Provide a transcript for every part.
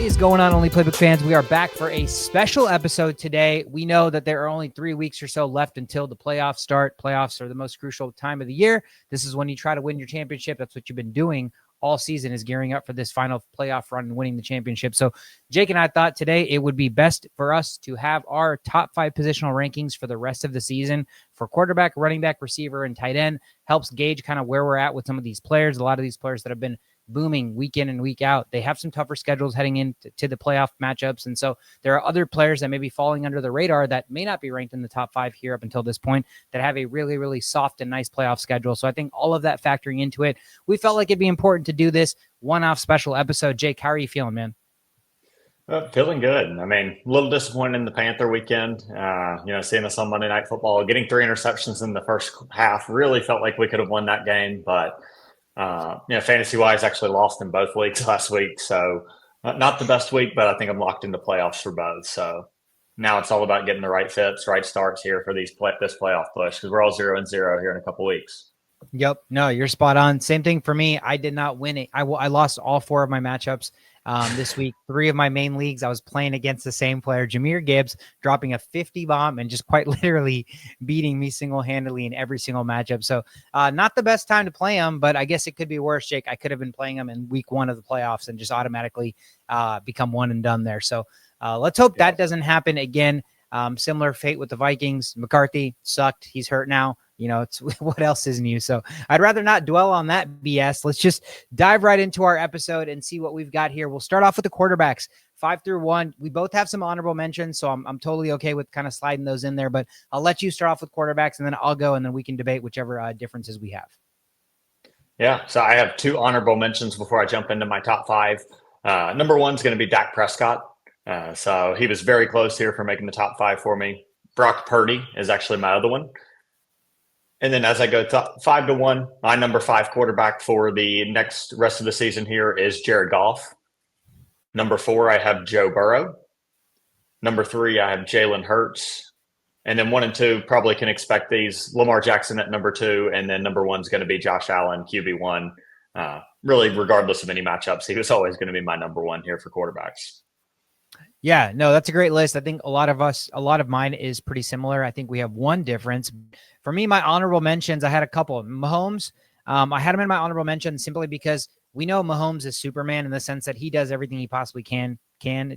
is going on, Only Playbook fans? We are back for a special episode today. We know that there are only 3 weeks or so left until the playoffs start. Playoffs are the most crucial time of the year. This is when you try to win your championship. That's what you've been doing all season, is gearing up for this final playoff run and winning the championship. So Jake and I thought today it would be best for us to have our top 5 positional rankings for the rest of the season for quarterback, running back, receiver, and tight end. Helps gauge kind of where we're at with some of these players. A lot of these players that have been booming week in and week out. They have some tougher schedules heading into the playoff matchups. And so there are other players that may be falling under the radar that may not be ranked in the top 5 here up until this point that have a really, really soft and nice playoff schedule. So I think all of that factoring into it, we felt like it'd be important to do this one-off special episode. Jake, how are you feeling, man? Feeling good. I mean, a little disappointed in the Panther weekend. Seeing us on Monday Night Football, getting 3 interceptions in the first half, really felt like we could have won that game. But fantasy-wise, actually lost in both weeks last week. So not the best week, but I think I'm locked into playoffs for both. So now it's all about getting the right fits, right starts here for this playoff push, because we're all 0-0 here in a couple weeks. Yep. No, you're spot on. Same thing for me. I did not win it. I lost all 4 of my matchups this week. 3 of my main leagues, I was playing against the same player, Jahmyr Gibbs, dropping a 50 bomb and just quite literally beating me single-handedly in every single matchup. So not the best time to play him, but I guess it could be worse, Jake. I could have been playing him in week 1 of the playoffs and just automatically become one and done there. So let's hope that doesn't happen again. Similar fate with the Vikings. McCarthy sucked. He's hurt now. It's what else is new? So I'd rather not dwell on that BS. Let's just dive right into our episode and see what we've got here. We'll start off with the quarterbacks, 5 through 1. We both have some honorable mentions, so I'm totally okay with kind of sliding those in there, but I'll let you start off with quarterbacks and then I'll go, and then we can debate whichever differences we have. Yeah. So I have 2 honorable mentions before I jump into my top 5. Number 1 is going to be Dak Prescott. So he was very close here for making the top 5 for me. Brock Purdy is actually my other one. And then as I go 5 to 1, my number 5 quarterback for the next rest of the season here is Jared Goff. Number 4, I have Joe Burrow. Number 3, I have Jalen Hurts. And then 1 and 2 probably can expect these. Lamar Jackson at number 2, and then number 1 is going to be Josh Allen, QB1. Really, regardless of any matchups, he was always going to be my number 1 here for quarterbacks. Yeah, no, that's a great list. I think a lot of mine is pretty similar. I think we have one difference. For me, my honorable mentions, I had a couple. Mahomes, I had him in my honorable mentions simply because we know Mahomes is Superman in the sense that he does everything he possibly can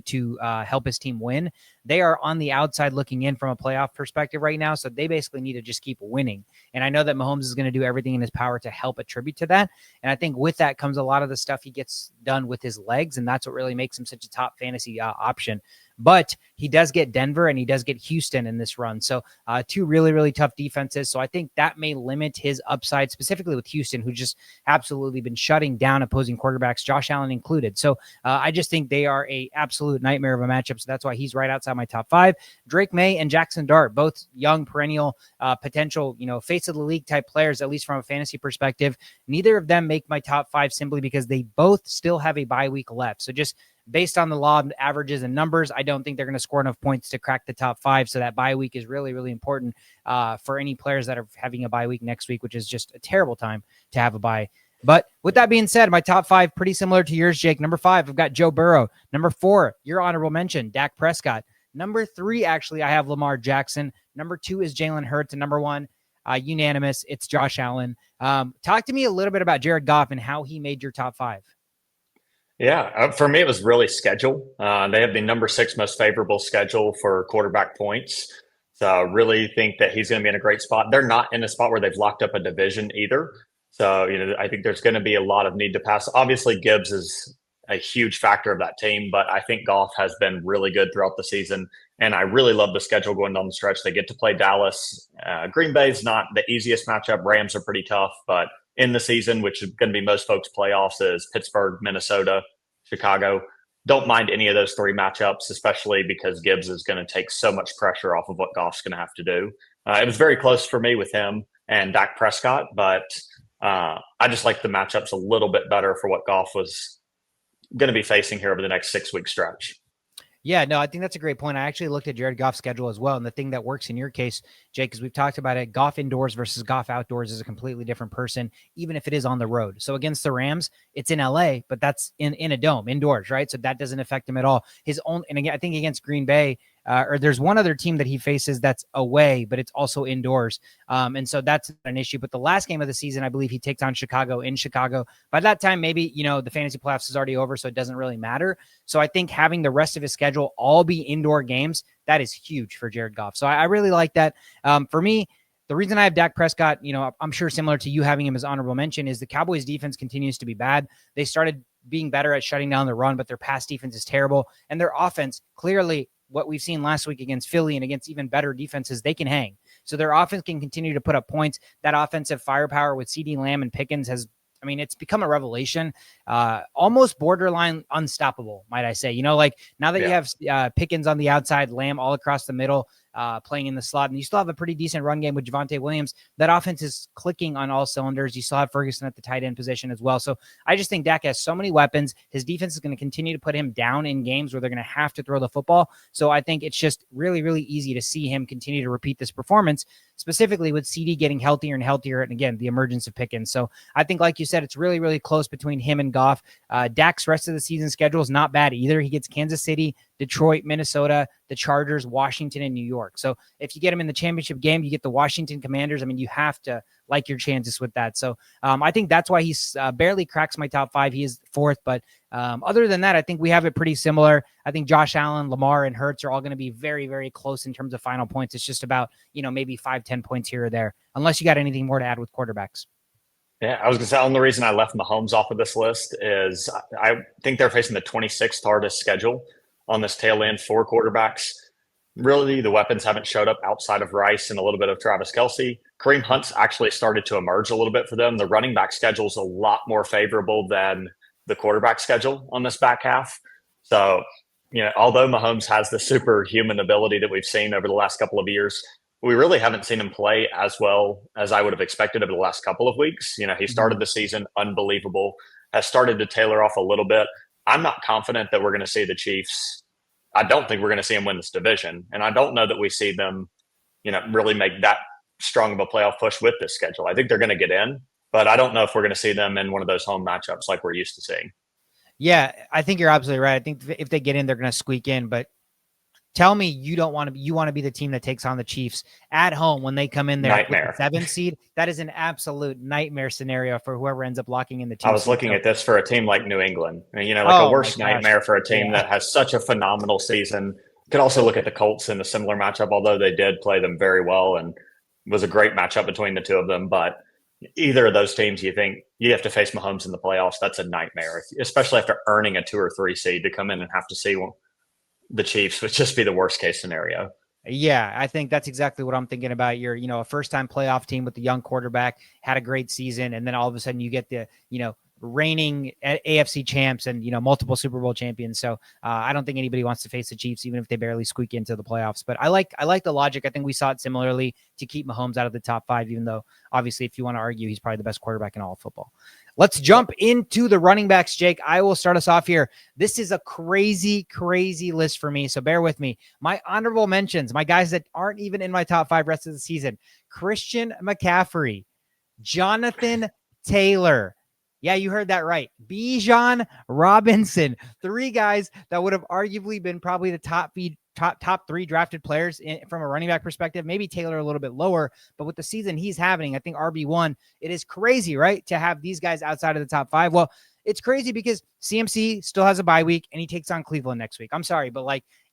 to help his team win. They are on the outside looking in from a playoff perspective right now, so they basically need to just keep winning. And I know that Mahomes is going to do everything in his power to help attribute to that. And I think with that comes a lot of the stuff he gets done with his legs, and that's what really makes him such a top fantasy option. But he does get Denver and he does get Houston in this run. So 2 really, really tough defenses. So I think that may limit his upside, specifically with Houston, who's just absolutely been shutting down opposing quarterbacks, Josh Allen included. So I just think they are a absolute nightmare of a matchup. So that's why he's right outside my top 5. Drake May and Jackson Dart, both young, perennial, potential, face of the league type players, at least from a fantasy perspective. Neither of them make my top 5 simply because they both still have a bye week left. So just based on the law of averages and numbers, I don't think they're going to score enough points to crack the top 5. So that bye week is really, really important for any players that are having a bye week next week, which is just a terrible time to have a bye. But with that being said, my top 5, pretty similar to yours, Jake. Number 5, I've got Joe Burrow. Number 4, your honorable mention, Dak Prescott. Number 3, actually, I have Lamar Jackson. Number 2 is Jalen Hurts. And number 1, unanimous, it's Josh Allen. Talk to me a little bit about Jared Goff and how he made your top 5. Yeah, for me, it was really schedule. They have the number 6 most favorable schedule for quarterback points. So I really think that he's going to be in a great spot. They're not in a spot where they've locked up a division either. So, I think there's going to be a lot of need to pass. Obviously, Gibbs is a huge factor of that team, but I think Goff has been really good throughout the season. And I really love the schedule going down the stretch. They get to play Dallas. Green Bay's not the easiest matchup. Rams are pretty tough, but in the season, which is going to be most folks' playoffs, is Pittsburgh, Minnesota, Chicago. Don't mind any of those 3 matchups, especially because Gibbs is going to take so much pressure off of what Goff's going to have to do. It was very close for me with him and Dak Prescott, but I just like the matchups a little bit better for what Goff was going to be facing here over the next 6-week stretch. Yeah, no, I think that's a great point. I actually looked at Jared Goff's schedule as well. And the thing that works in your case, Jake, because we've talked about it, Goff indoors versus Goff outdoors is a completely different person, even if it is on the road. So against the Rams, it's in LA, but that's in a dome, indoors, right? So that doesn't affect him at all. His own, and again, I think against Green Bay, or there's one other team that he faces that's away, but it's also indoors. And so that's an issue. But the last game of the season, I believe he takes on Chicago in Chicago. By that time, maybe, the fantasy playoffs is already over, so it doesn't really matter. So I think having the rest of his schedule all be indoor games, that is huge for Jared Goff. So I really like that. For me, the reason I have Dak Prescott, I'm sure similar to you having him as honorable mention, is the Cowboys defense continues to be bad. They started being better at shutting down the run, but their pass defense is terrible. And their offense, clearly what we've seen last week against Philly and against even better defenses, they can hang. So their offense can continue to put up points. That offensive firepower with CeeDee Lamb and Pickens it's become a revelation, almost borderline unstoppable, might I say. Like now that you have Pickens on the outside, Lamb all across the middle, playing in the slot, and you still have a pretty decent run game with Javonte Williams, that offense is clicking on all cylinders. You still have Ferguson at the tight end position as well. So I just think Dak has so many weapons. His defense is going to continue to put him down in games where they're going to have to throw the football. So I think it's just really, really easy to see him continue to repeat this performance, specifically with CD getting healthier and healthier. And again, the emergence of Pickens. So I think, like you said, it's really, really close between him and Goff. Dak's rest of the season schedule is not bad either. He gets Kansas City, Detroit, Minnesota, the Chargers, Washington, and New York. So if you get him in the championship game, you get the Washington Commanders. You have to like your chances with that. So I think that's why he's barely cracks my top five. He is fourth, but other than that, I think we have it pretty similar. I think Josh Allen, Lamar, and Hurts are all going to be very, very close in terms of final points. It's just about, maybe 5-10 points here or there, unless you got anything more to add with quarterbacks. Yeah, I was going to say, the only reason I left Mahomes off of this list is I think they're facing the 26th hardest schedule on this tail end for quarterbacks. Really, the weapons haven't showed up outside of Rice and a little bit of Travis Kelce. Kareem Hunt's actually started to emerge a little bit for them. The running back schedule is a lot more favorable than the quarterback schedule on this back half. So, although Mahomes has the superhuman ability that we've seen over the last couple of years, we really haven't seen him play as well as I would have expected over the last couple of weeks. He started the season unbelievable, has started to tailor off a little bit. I'm not confident that we're going to see the Chiefs. I don't think we're going to see them win this division. And I don't know that we see them, really make that strong of a playoff push with this schedule. I think they're going to get in, but I don't know if we're going to see them in one of those home matchups like we're used to seeing. Yeah, I think you're absolutely right. I think if they get in, they're going to squeak in, but tell me you want to be the team that takes on the Chiefs at home when they come in there with the 7th seed. That is an absolute nightmare scenario for whoever ends up locking in the team. I was looking at this for a team like New England, a worse nightmare for a team that has such a phenomenal season. You could also look at the Colts in a similar matchup, although they did play them very well and was a great matchup between the two of them. But either of those teams, you think you have to face Mahomes in the playoffs. That's a nightmare, especially after earning a 2 or 3 seed to come in and have to see the Chiefs would just be the worst case scenario. Yeah, I think that's exactly what I'm thinking about. You're, a first-time playoff team with the young quarterback, had a great season, and then all of a sudden you get the, reigning AFC champs and, multiple Super Bowl champions. So I don't think anybody wants to face the Chiefs, even if they barely squeak into the playoffs. But I like the logic. I think we saw it similarly to keep Mahomes out of the top 5, even though obviously if you want to argue, he's probably the best quarterback in all of football. Let's jump into the running backs, Jake. I will start us off here. This is a crazy, crazy list for me, so bear with me. My honorable mentions, my guys that aren't even in my top 5 rest of the season: Christian McCaffrey, Jonathan Taylor. Yeah, you heard that right. Bijan Robinson. 3 guys that would have arguably been probably the top 3 drafted players from a running back perspective. Maybe Taylor a little bit lower, but with the season he's having, I think RB1, it is crazy, right, to have these guys outside of the top 5. Well, it's crazy because CMC still has a bye week and he takes on Cleveland next week. I'm sorry, but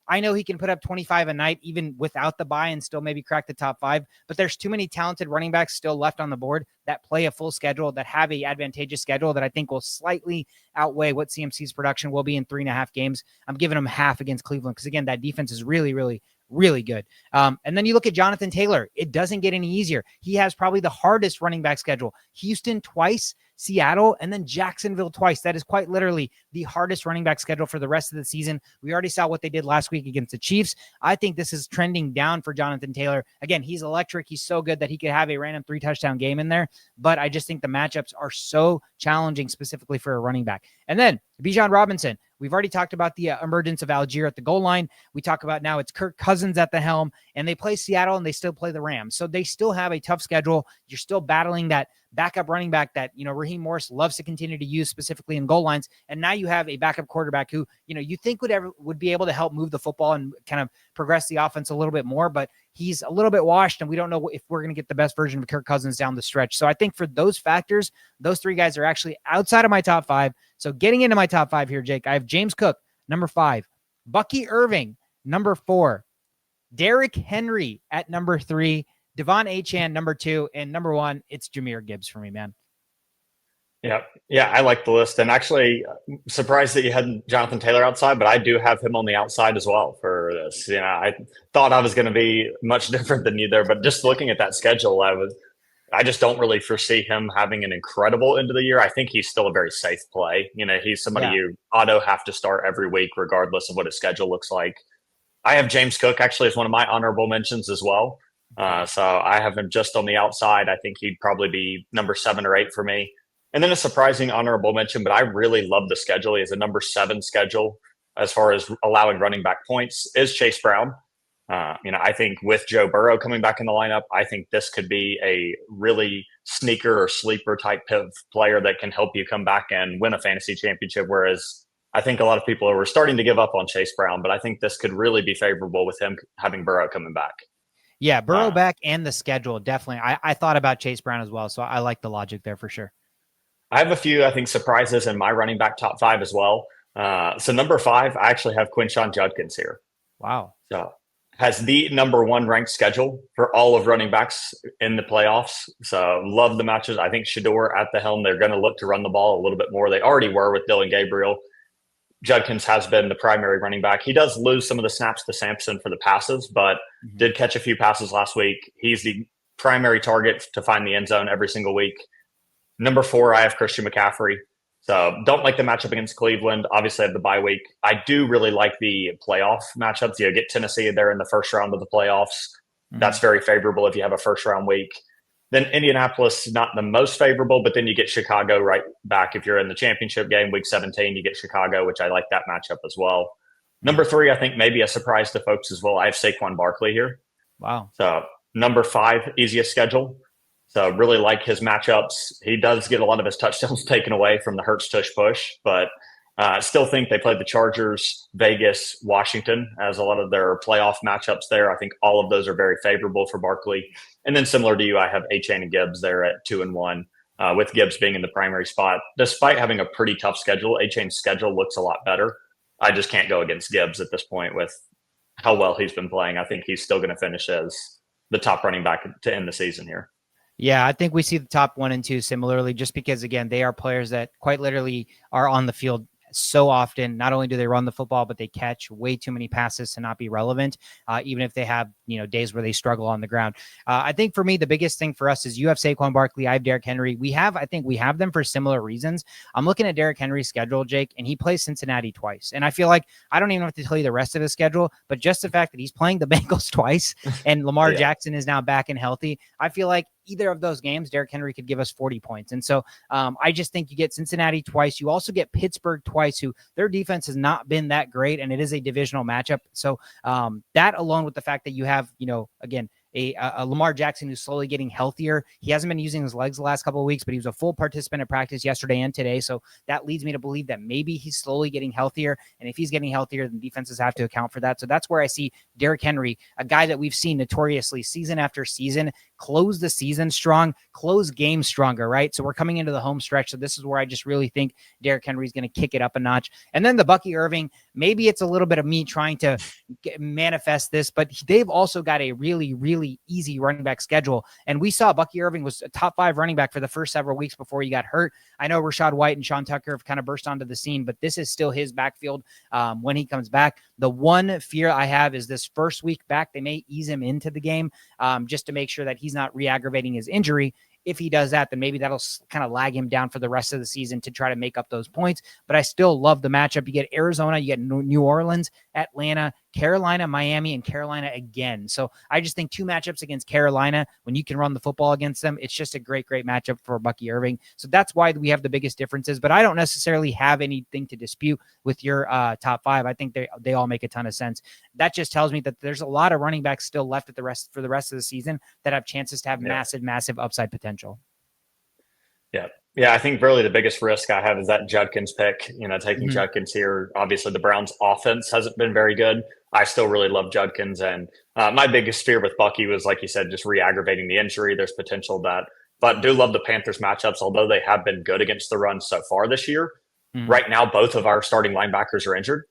I know he can put up 25 a night even without the bye and still maybe crack the top 5, but there's too many talented running backs still left on the board that play a full schedule, that have a advantageous schedule that I think will slightly outweigh what CMC's production will be in 3.5 games. I'm giving him half against Cleveland because, again, that defense is really, really, really good. And then you look at Jonathan Taylor. It doesn't get any easier. He has probably the hardest running back schedule. Houston twice, Seattle, and then Jacksonville twice. That is quite literally the hardest running back schedule for the rest of the season. We already saw what they did last week against the Chiefs. I think this is trending down for Jonathan Taylor. Again, he's electric. He's so good that he could have a random 3-touchdown game in there, but I just think the matchups are so challenging specifically for a running back. And then Bijan Robinson. We've already talked about the emergence of Algier at the goal line. We talk about now it's Kirk Cousins at the helm, and they play Seattle and they still play the Rams. So they still have a tough schedule. You're still battling that backup running back that, Raheem Morris loves to continue to use specifically in goal lines. And now you have a backup quarterback who, you think would be able to help move the football and kind of progress the offense a little bit more, but he's a little bit washed, and we don't know if we're going to get the best version of Kirk Cousins down the stretch. So I think for those factors, those three guys are actually outside of my top 5. So getting into my top 5 here, Jake, I have James Cook, number 5, Bucky Irving, number 4, Derrick Henry at number 3, Devon Achane, number 2, and number 1, it's Jahmyr Gibbs for me, man. Yeah, I like the list, and actually surprised that you had Jonathan Taylor outside, but I do have him on the outside as well for this. I thought I was going to be much different than you there, but just looking at that schedule, I just don't really foresee him having an incredible end of the year. I think he's still a very safe play. He's somebody you auto have to start every week, regardless of what his schedule looks like. I have James Cook actually as one of my honorable mentions as well. So I have him just on the outside. I think he'd probably be number 7 or 8 for me. And then a surprising honorable mention, but I really love the schedule. He has a number 7 schedule as far as allowing running back points, is Chase Brown. I think with Joe Burrow coming back in the lineup, I think this could be a really sneaker or sleeper type player that can help you come back and win a fantasy championship. Whereas I think a lot of people were starting to give up on Chase Brown, but I think this could really be favorable with him having Burrow coming back. Yeah, Burrow back and the schedule, definitely. I thought about Chase Brown as well, so I like the logic there for sure. I have a few, I think, surprises in my running back top 5 as well. So number 5, I actually have Quinshon Judkins here. Wow. So has the number 1 ranked schedule for all of running backs in the playoffs. So love the matches. I think Shador at the helm, they're going to look to run the ball a little bit more. They already were with Dylan Gabriel. Judkins has been the primary running back. He does lose some of the snaps to Sampson for the passes, but did catch a few passes last week. He's the primary target to find the end zone every single week. Number 4, I have Christian McCaffrey. So don't like the matchup against Cleveland. Obviously, I have the bye week. I do really like the playoff matchups. Get Tennessee there in the first round of the playoffs. That's very favorable if you have a first round week. Then Indianapolis, not the most favorable, but then you get Chicago right back. If you're in the championship game, week 17, you get Chicago, which I like that matchup as well. Number 3, I think maybe a surprise to folks as well. I have Saquon Barkley here. Wow. So number 5, easiest schedule. So really like his matchups. He does get a lot of his touchdowns taken away from the Hurts tush push, but still think they played the Chargers, Vegas, Washington as a lot of their playoff matchups there. I think all of those are very favorable for Barkley. And then similar to you, I have Achane and Gibbs there at 2 and 1, with Gibbs being in the primary spot. Despite having a pretty tough schedule, Achane's schedule looks a lot better. I just can't go against Gibbs at this point with how well he's been playing. I think he's still going to finish as the top running back to end the season here. Yeah, I think we see the top 1 and 2 similarly, just because, again, they are players that quite literally are on the field so often. Not only do they run the football, but they catch way too many passes to not be relevant, even if they have days where they struggle on the ground. I think for me, the biggest thing for us is you have Saquon Barkley, I have Derrick Henry. I think we have them for similar reasons. I'm looking at Derrick Henry's schedule, Jake, and he plays Cincinnati twice. And I feel like I don't even have to tell you the rest of his schedule, but just the fact that he's playing the Bengals twice and Lamar Jackson is now back and healthy, I feel like either of those games, Derrick Henry could give us 40 points. And so I just think you get Cincinnati twice. You also get Pittsburgh twice, who their defense has not been that great, and it is a divisional matchup. So that alone with the fact that you have, again, a Lamar Jackson who's slowly getting healthier. He hasn't been using his legs the last couple of weeks, but he was a full participant at practice yesterday and today. So that leads me to believe that maybe he's slowly getting healthier. And if he's getting healthier, then defenses have to account for that. So that's where I see Derrick Henry, a guy that we've seen notoriously season after season, close the season strong, close games stronger, right? So we're coming into the home stretch. So this is where I just really think Derrick Henry is going to kick it up a notch. And then the Bucky Irving, maybe it's a little bit of me trying to manifest this, but they've also got a really, really easy running back schedule. And we saw Bucky Irving was a top 5 running back for the first several weeks before he got hurt. I know Rachaad White and Sean Tucker have kind of burst onto the scene, but this is still his backfield when he comes back. The one fear I have is this first week back, they may ease him into the game just to make sure that he's not re-aggravating his injury. If he does that, then maybe that'll kind of lag him down for the rest of the season to try to make up those points. But I still love the matchup. You get Arizona, you get New Orleans, Atlanta, Carolina, Miami, and Carolina again. So I just think 2 matchups against Carolina, when you can run the football against them, it's just a great matchup for Bucky Irving. So that's why we have the biggest differences. But I don't necessarily have anything to dispute with your top 5. I think they all make a ton of sense. That just tells me that there's a lot of running backs still left for the rest of the season that have chances to have massive upside potential. Yeah, I think really the biggest risk I have is that Judkins pick. Taking Judkins here. Obviously, the Browns' offense hasn't been very good. I still really love Judkins, and my biggest fear with Bucky was, like you said, just re-aggravating the injury. There's potential that, but do love the Panthers matchups, although they have been good against the run so far this year. Right now, both of our starting linebackers are injured,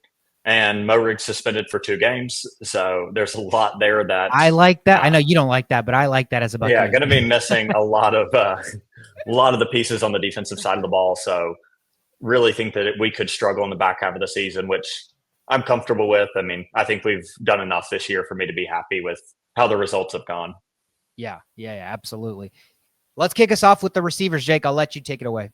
and Mo Riggs suspended for 2 games. So there's a lot there that I like that. I know you don't like that, but I like that as a Bucky. Yeah, going to be missing a lot of the pieces on the defensive side of the ball. So really think that we could struggle in the back half of the season, which I'm comfortable with. I mean, I think we've done enough this year for me to be happy with how the results have gone. Yeah, absolutely. Let's kick us off with the receivers, Jake. I'll let you take it away.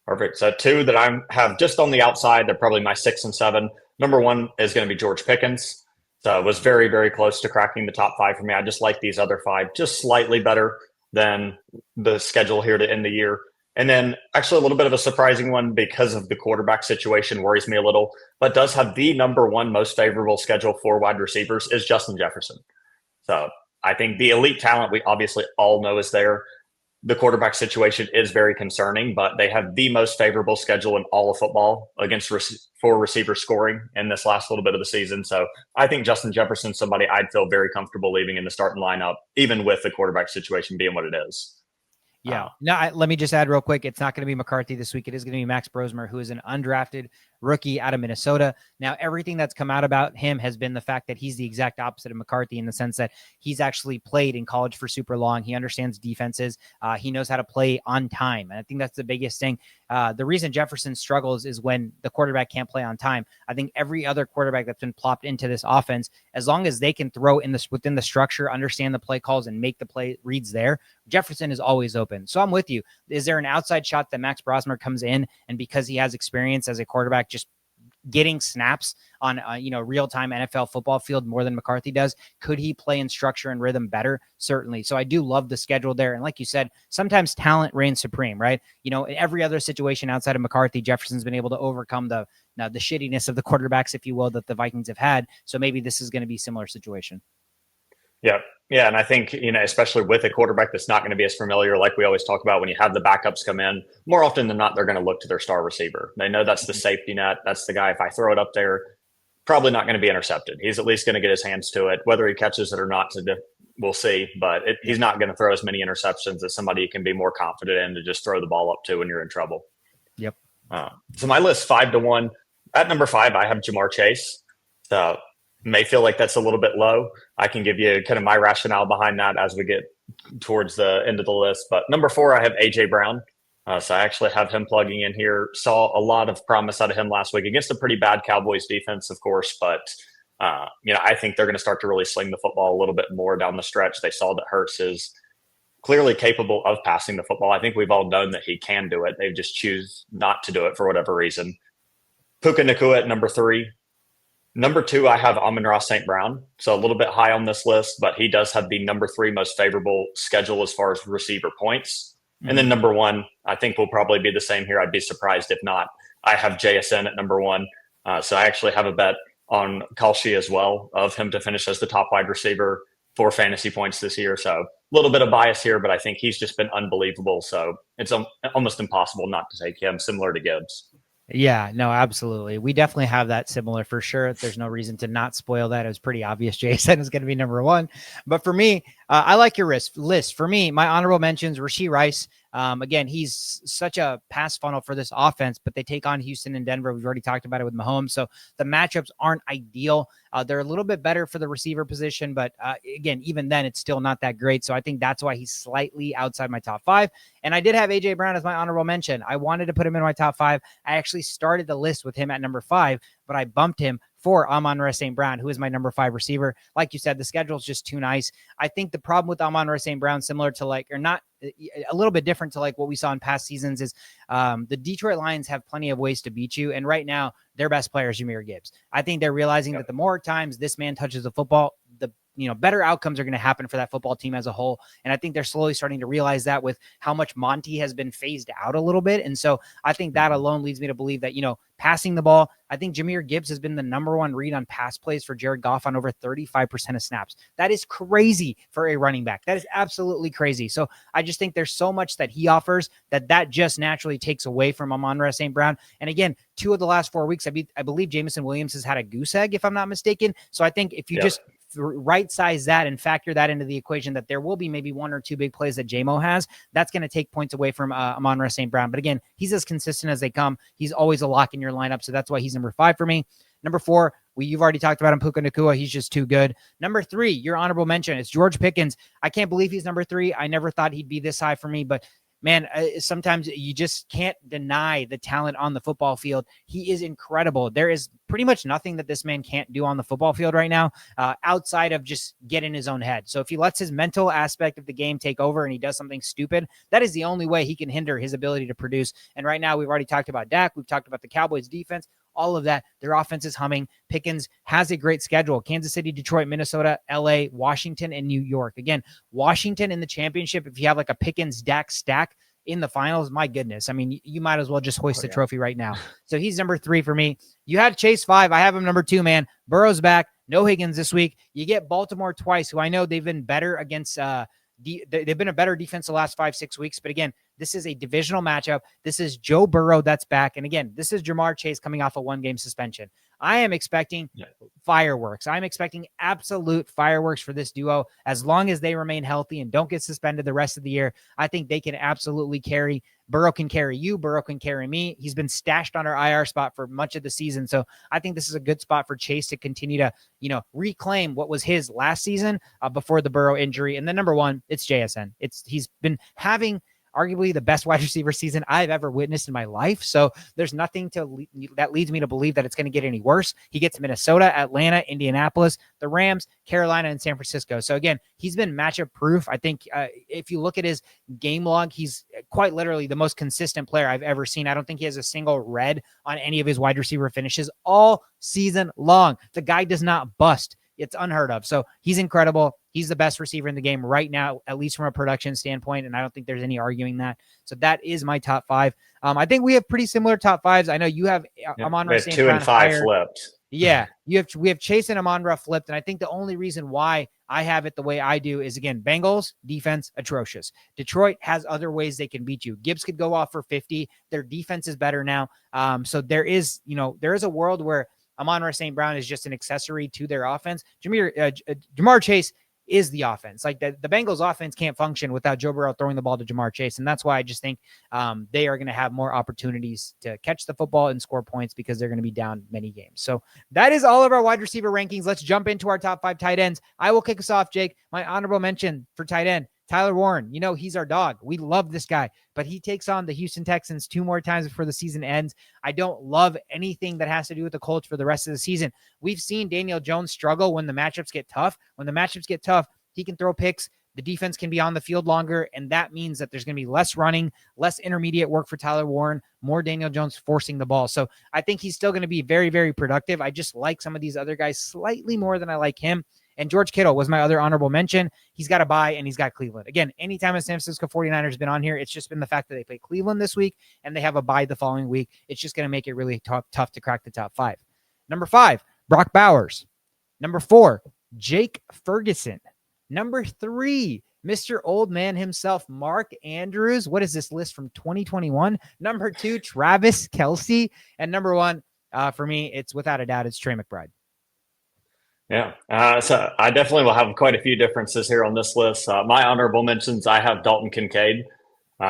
Perfect. So 2 that I have just on the outside, they're probably my 6 and 7. Number 1 is going to be George Pickens. So it was very, very close to cracking the top 5 for me. I just like these other 5 just slightly better than the schedule here to end the year. And then actually a little bit of a surprising one because of the quarterback situation worries me a little, but does have the number 1 most favorable schedule for wide receivers is Justin Jefferson. So I think the elite talent we obviously all know is there. The quarterback situation is very concerning, but they have the most favorable schedule in all of football against for receiver scoring in this last little bit of the season. So I think Justin Jefferson's somebody I'd feel very comfortable leaving in the starting lineup, even with the quarterback situation being what it is. Yeah. Let me just add real quick. It's not going to be McCarthy this week. It is going to be Max Brosmer, who is an undrafted rookie out of Minnesota. Now, everything that's come out about him has been the fact that he's the exact opposite of McCarthy in the sense that he's actually played in college for super long. He understands defenses. He knows how to play on time. And I think that's the biggest thing. The reason Jefferson struggles is when the quarterback can't play on time. I think every other quarterback that's been plopped into this offense, as long as they can throw within the structure, understand the play calls, and make the play reads there, Jefferson is always open. So I'm with you. Is there an outside shot that Max Brosmer comes in and because he has experience as a quarterback just getting snaps on real-time NFL football field more than McCarthy does? Could he play in structure and rhythm better? Certainly. So I do love the schedule there. And like you said, sometimes talent reigns supreme, right? In every other situation outside of McCarthy, Jefferson's been able to overcome the shittiness of the quarterbacks, if you will, that the Vikings have had. So maybe this is going to be a similar situation. Yeah. Yeah. And I think, especially with a quarterback that's not going to be as familiar, like we always talk about when you have the backups come in, more often than not, they're going to look to their star receiver. They know that's the safety net. That's the guy, if I throw it up there, probably not going to be intercepted. He's at least going to get his hands to it. Whether he catches it or not, we'll see. But he's not going to throw as many interceptions as somebody you can be more confident in to just throw the ball up to when you're in trouble. Yep. So my list 5 to 1. At number 5, I have Jamar Chase. So may feel like that's a little bit low. I can give you kind of my rationale behind that as we get towards the end of the list. But number 4, I have A.J. Brown. So I actually have him plugging in here. Saw a lot of promise out of him last week against a pretty bad Cowboys defense, of course. But, I think they're going to start to really sling the football a little bit more down the stretch. They saw that Hurts is clearly capable of passing the football. I think we've all known that he can do it. They just choose not to do it for whatever reason. Puka Nacua at number 3. Number 2, I have Amon-Ra St. Brown. So a little bit high on this list, but he does have the number 3 most favorable schedule as far as receiver points. Mm-hmm. And then number 1, I think will probably be the same here. I'd be surprised if not. I have JSN at number 1. So I actually have a bet on Kalshi as well of him to finish as the top wide receiver for fantasy points this year. So a little bit of bias here, but I think he's just been unbelievable. So it's almost impossible not to take him, similar to Gibbs. Yeah, no, absolutely. We definitely have that similar for sure. There's no reason to not spoil that. It was pretty obvious Jason is going to be number 1. But for me, I like your list. For me, my honorable mentions, Rashee Rice. Again, he's such a pass funnel for this offense, but they take on Houston and Denver. We've already talked about it with Mahomes. So the matchups aren't ideal. They're a little bit better for the receiver position, but again, even then, it's still not that great. So I think that's why he's slightly outside my top 5. And I did have A.J. Brown as my honorable mention. I wanted to put him in my top 5. I actually started the list with him at number 5, but I bumped him for Amon-Ra St. Brown, who is my number 5 receiver. Like you said, the schedule is just too nice. I think the problem with Amon-Ra St. Brown, similar to like, or not, a little bit different to like what we saw in past seasons, is the Detroit Lions have plenty of ways to beat you. And right now, their best player is Jahmyr Gibbs. I think they're realizing that the more times this man touches the football, the better outcomes are going to happen for that football team as a whole. And I think they're slowly starting to realize that with how much Monty has been phased out a little bit. And so I think that alone leads me to believe that, passing the ball, I think Jahmyr Gibbs has been the number 1 read on pass plays for Jared Goff on over 35% of snaps. That is crazy for a running back. That is absolutely crazy. So I just think there's so much that he offers that just naturally takes away from Amon-Ra St. Brown. And again, 2 of the last 4 weeks, I believe Jameson Williams has had a goose egg, if I'm not mistaken. So I think if you just right size that and factor that into the equation, that there will be maybe 1 or 2 big plays that JMO has, that's going to take points away from Amon-Ra St. Brown. But again, he's as consistent as they come. He's always a lock in your lineup. So that's why he's number 5 for me. Number 4, you've already talked about him, Puka Nacua. He's just too good. Number 3, your honorable mention, it's George Pickens. I can't believe he's number 3. I never thought he'd be this high for me, but man, sometimes you just can't deny the talent on the football field. He is incredible. There is pretty much nothing that this man can't do on the football field right now, outside of just get in his own head. So if he lets his mental aspect of the game take over and he does something stupid, that is the only way he can hinder his ability to produce. And right now, we've already talked about Dak. We've talked about the Cowboys defense. All of that. Their offense is humming. Pickens has a great schedule. Kansas City, Detroit, Minnesota, LA, Washington, and New York. Again, Washington in the championship, if you have like a Pickens Dak stack in the finals, my goodness. I mean, you might as well just hoist the trophy right now. So he's number 3 for me. You had Chase 5. I have him number 2, man. Burrow's back. No Higgins this week. You get Baltimore twice, who I know they've been better against they've been a better defense the last 5-6 weeks. But again, this is a divisional matchup. This is Joe Burrow that's back. And again, this is Jamar Chase coming off a 1-game suspension. I am expecting fireworks. I'm expecting absolute fireworks for this duo. As long as they remain healthy and don't get suspended the rest of the year, I think they can absolutely carry. Burrow can carry you. Burrow can carry me. He's been stashed on our IR spot for much of the season. So I think this is a good spot for Chase to continue to, reclaim what was his last season before the Burrow injury. And then number 1, it's JSN. He's been having arguably the best wide receiver season I've ever witnessed in my life. So there's nothing that leads me to believe that it's going to get any worse. He gets Minnesota, Atlanta, Indianapolis, the Rams, Carolina, and San Francisco. So again, he's been matchup proof. I think if you look at his game log, he's quite literally the most consistent player I've ever seen. I don't think he has a single red on any of his wide receiver finishes all season long. The guy does not bust. It's unheard of. So he's incredible. He's the best receiver in the game right now, at least from a production standpoint. And I don't think there's any arguing that. So that is my top 5. I think we have pretty similar top 5s. I know you have Amon-Ra St. 2 and 5 flipped. Yeah, we have Chase and Amon-Ra flipped. And I think the only reason why I have it the way I do is, again, Bengals defense atrocious. Detroit has other ways they can beat you. Gibbs could go off for 50. Their defense is better now. So there is a world where Amon-Ra St. Brown is just an accessory to their offense. Jamar Chase is the offense. Like the Bengals offense can't function without Joe Burrow throwing the ball to Jamar Chase. And that's why I just think they are going to have more opportunities to catch the football and score points because they're going to be down many games. So that is all of our wide receiver rankings. Let's jump into our top 5 tight ends. I will kick us off, Jake. My honorable mention for tight end, Tyler Warren. He's our dog. We love this guy, but he takes on the Houston Texans 2 more times before the season ends. I don't love anything that has to do with the Colts for the rest of the season. We've seen Daniel Jones struggle when the matchups get tough. When the matchups get tough, he can throw picks. The defense can be on the field longer, and that means that there's going to be less running, less intermediate work for Tyler Warren, more Daniel Jones forcing the ball. So I think he's still going to be very, very productive. I just like some of these other guys slightly more than I like him. And George Kittle was my other honorable mention. He's got a bye, and he's got Cleveland. Again, anytime a San Francisco 49ers has been on here, it's just been the fact that they play Cleveland this week, and they have a bye the following week. It's just going to make it really tough to crack the top 5. Number 5, Brock Bowers. Number 4, Jake Ferguson. Number 3, Mr. Old Man himself, Mark Andrews. What is this list from 2021? Number 2, Travis Kelce. And number 1, for me, it's without a doubt, it's Trey McBride. Yeah. So I definitely will have quite a few differences here on this list. My honorable mentions, I have Dalton Kincaid.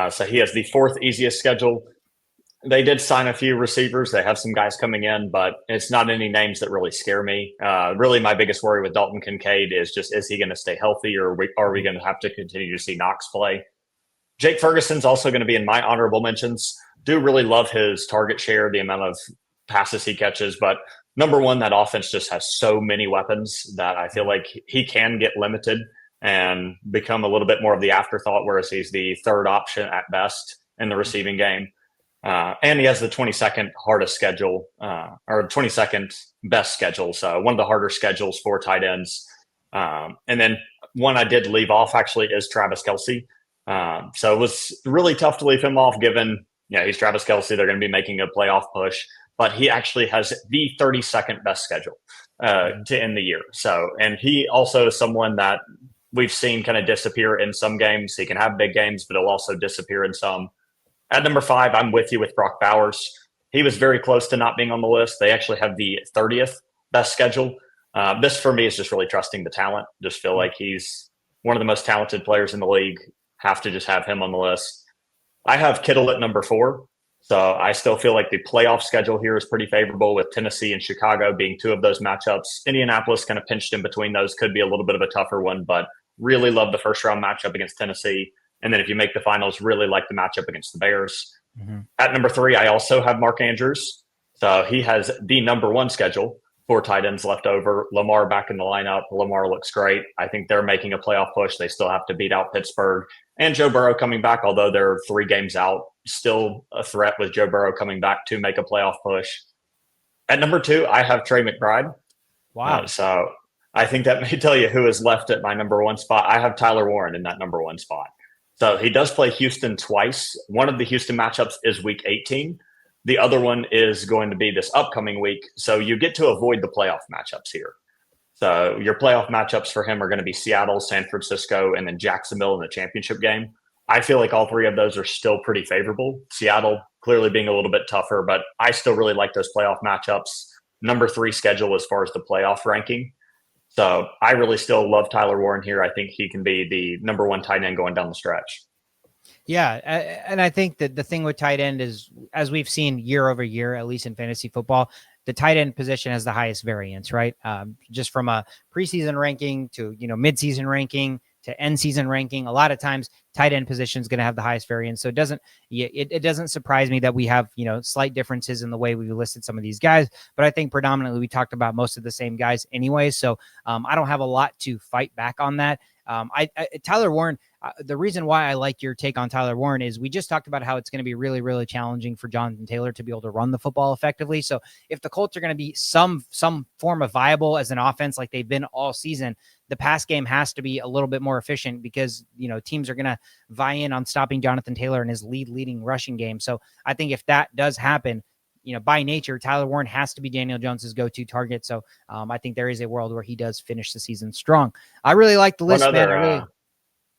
So he has the 4th easiest schedule. They did sign a few receivers. They have some guys coming in, but it's not any names that really scare me. Really, my biggest worry with Dalton Kincaid is just, is he going to stay healthy, or are we going to have to continue to see Knox play? Jake Ferguson's also going to be in my honorable mentions. Do really love his target share, the amount of passes he catches, but number one, that offense just has so many weapons that I feel like he can get limited and become a little bit more of the afterthought, whereas he's the third option at best in the receiving game. And he has the 22nd hardest schedule, or 22nd best schedule. So one of the harder schedules for tight ends. And then one I did leave off actually is Travis Kelce. So it was really tough to leave him off given, he's Travis Kelce. They're going to be making a playoff push, but he actually has the 32nd best schedule to end the year. So, and he also is someone that we've seen kind of disappear in some games. He can have big games, but he'll also disappear in some. At number 5, I'm with you with Brock Bowers. He was very close to not being on the list. They actually have the 30th best schedule. This for me is just really trusting the talent. Just feel like he's one of the most talented players in the league. Have to just have him on the list. I have Kittle at number 4. So I still feel like the playoff schedule here is pretty favorable with Tennessee and Chicago being 2 of those matchups. Indianapolis kind of pinched in between those, could be a little bit of a tougher one, but really love the first round matchup against Tennessee. And then if you make the finals, really like the matchup against the Bears. Mm-hmm. At number 3, I also have Mark Andrews. So he has the number 1 schedule, 4 tight ends left over. Lamar back in the lineup. Lamar looks great. I think they're making a playoff push. They still have to beat out Pittsburgh. And Joe Burrow coming back, although they're 3 games out, still a threat with Joe Burrow coming back to make a playoff push. At number 2, I have Trey McBride. Wow. So I think that may tell you who is left at my number 1 spot. I have Tyler Warren in that number 1 spot. So he does play Houston twice. One of the Houston matchups is week 18. The other one is going to be this upcoming week. So you get to avoid the playoff matchups here. So your playoff matchups for him are going to be Seattle, San Francisco, and then Jacksonville in the championship game. I feel like all 3 of those are still pretty favorable. Seattle clearly being a little bit tougher, but I still really like those playoff matchups. Number 3 schedule as far as the playoff ranking. So I really still love Tyler Warren here. I think he can be the number 1 tight end going down the stretch. Yeah, and I think that the thing with tight end is, as we've seen year over year, at least in fantasy football, the tight end position has the highest variance, right? Just from a preseason ranking to, midseason ranking to end season ranking, a lot of times tight end position is going to have the highest variance. So it doesn't surprise me that we have, slight differences in the way we listed some of these guys, but I think predominantly we talked about most of the same guys anyway. So I don't have a lot to fight back on that. Tyler Warren, the reason why I like your take on Tyler Warren is we just talked about how it's going to be really, really challenging for Jonathan Taylor to be able to run the football effectively. So if the Colts are going to be some form of viable as an offense like they've been all season, the pass game has to be a little bit more efficient because, teams are going to vie in on stopping Jonathan Taylor in his leading rushing game. So I think if that does happen, by nature, Tyler Warren has to be Daniel Jones's go-to target. So I think there is a world where he does finish the season strong. I really like the list, man.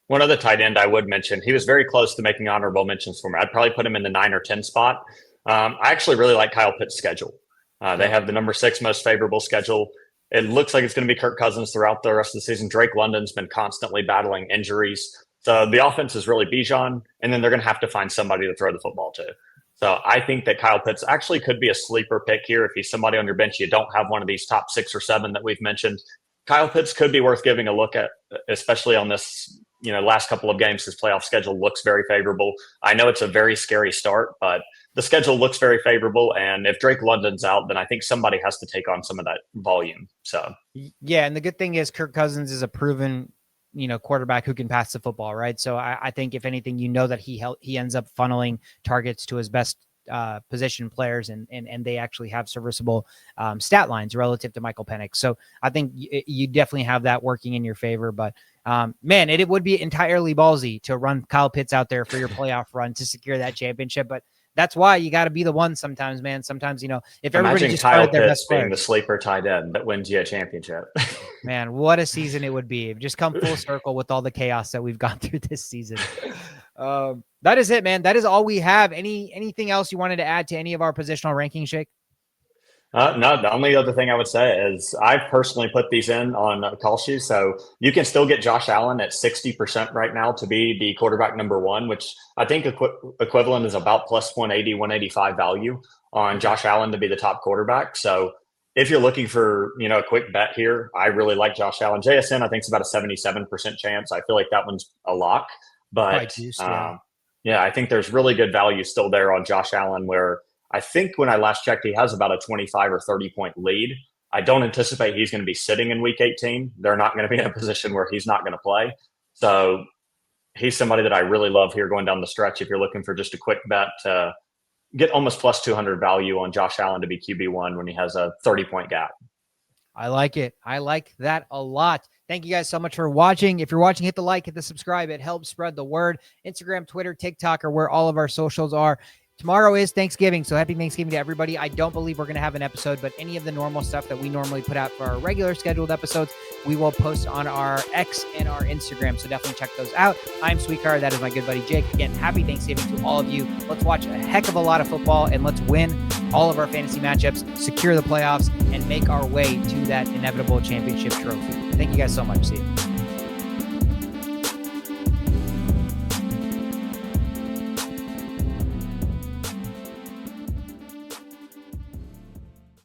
One other tight end I would mention, he was very close to making honorable mentions for me. I'd probably put him in the 9 or 10 spot. I actually really like Kyle Pitts' schedule. They have the number 6 most favorable schedule. It looks like it's going to be Kirk Cousins throughout the rest of the season. Drake London's been constantly battling injuries. So the offense is really Bijan, and then they're going to have to find somebody to throw the football to. So I think that Kyle Pitts actually could be a sleeper pick here. If he's somebody on your bench, you don't have one of these top 6 or 7 that we've mentioned. Kyle Pitts could be worth giving a look at, especially on this, last couple of games. His playoff schedule looks very favorable. I know it's a very scary start, but the schedule looks very favorable. And if Drake London's out, then I think somebody has to take on some of that volume. So, yeah. And the good thing is Kirk Cousins is a proven, quarterback who can pass the football, right? So I think if anything, that he ends up funneling targets to his best position players and they actually have serviceable stat lines relative to Michael Penix. So I think you definitely have that working in your favor, but man, it would be entirely ballsy to run Kyle Pitts out there for your playoff run to secure that championship. But that's why you got to be the one sometimes, man. Sometimes, if everybody just Kyle started their Pitts best being player, the sleeper tight end that wins you a championship. Man, what a season it would be. Just come full circle with all the chaos that we've gone through this season. That is it, man. That is all we have. Anything else you wanted to add to any of our positional rankings, Shake? No, the only other thing I would say is I've personally put these in on call sheets. So you can still get Josh Allen at 60% right now to be the quarterback number 1, which I think equivalent is about plus 180, 185 value on Josh Allen to be the top quarterback. So if you're looking for, a quick bet here, I really like Josh Allen. JSN, I think it's about a 77% chance. I feel like that one's a lock. But I think there's really good value still there on Josh Allen where I think when I last checked, he has about a 25 or 30 point lead. I don't anticipate he's going to be sitting in week 18. They're not going to be in a position where he's not going to play. So he's somebody that I really love here going down the stretch. If you're looking for just a quick bet to get almost plus 200 value on Josh Allen to be QB1 when he has a 30-point gap. I like it. I like that a lot. Thank you guys so much for watching. If you're watching, hit the like, hit the subscribe. It helps spread the word. Instagram, Twitter, TikTok are where all of our socials are. Tomorrow is Thanksgiving, so happy Thanksgiving to everybody. I don't believe we're going to have an episode, but any of the normal stuff that we normally put out for our regular scheduled episodes, we will post on our X and our Instagram, so definitely check those out. I'm Sweetcar. That is my good buddy Jake. Again, happy Thanksgiving to all of you. Let's watch a heck of a lot of football, and let's win all of our fantasy matchups, secure the playoffs, and make our way to that inevitable championship trophy. Thank you guys so much. See you.